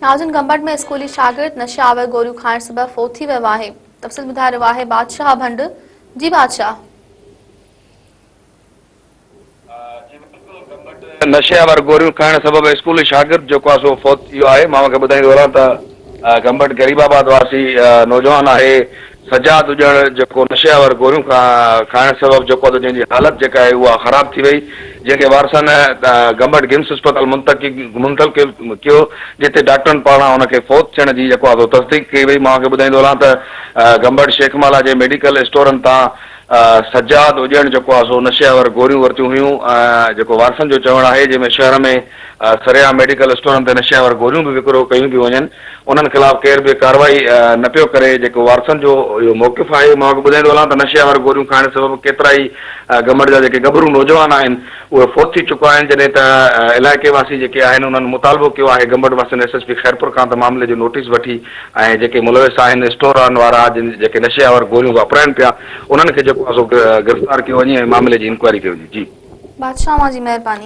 नाज़रीन, गंबट में स्कूली शागिर्द नशे आवर गोरियूं खाइण सबबि फोत थी वियो आहे। तफ़सील ॿुधाए रहियो आहे बादशाह भंड। जी बादशाह। नशे वार गोरियूं खाइण सबबि स्कूली शागिर्द जेको आहे सो फौत थी वियो आहे। मां खे ॿुधाईंदो वञा त गंबट गरीबाबाद वासी नौजवान आहे सजाद हुजण जेको नशे वार गोरियूं खाइण सबबि जेको आहे जंहिंजी हालत जेका आहे उहा ख़राब थी वई, जंहिंखे वारसनि गंबट गिम्स अस्पताल मुंतकिल कयो, जिते डॉक्टरनि पारां हुनखे फौत थियण जी जेको आहे तस्दीक कई वई। मां खे ॿुधाईंदो वञा त गंबट शेखमाला जे मेडिकल स्टोरनि तां सजाद हुजण जेको आहे सो नशे वार गोरियूं वरितियूं हुयूं। जेको वारसनि जो चवणु आहे जंहिंमें शहर में सरेआम मेडिकल स्टोरनि ते नशे वार गोरियूं बि विकिरो कयूं पियूं वञनि, उन्हनि ख़िलाफ़ केर बि कार्रवाई न पियो करे। जेको वारसनि जो इहो मौक़िफ़ आहे, मां ॿुधाईंदो वञा त नशे वार गोरियूं खाइण सबबि केतिरा ई गंबट जा जेके गभरू नौजवान आहिनि उहे फौत थी चुका आहिनि, जॾहिं त इलाइक़े वासी जेके आहिनि उन्हनि मुतालबो कयो आहे गंबट वासियुनि SSP खैरपुर खां त मामले जो नोटिस वठी ऐं जेके मुलविस आहिनि स्टोरनि वारा जेके नशे वार गोरियूं वापराइनि पिया उन्हनि खे जेको आहे सो गिरफ़्तार कयो वञे ऐं मामले जी इंक्वायरी कई वञे। जी बादशाह, जी मेहरबानी।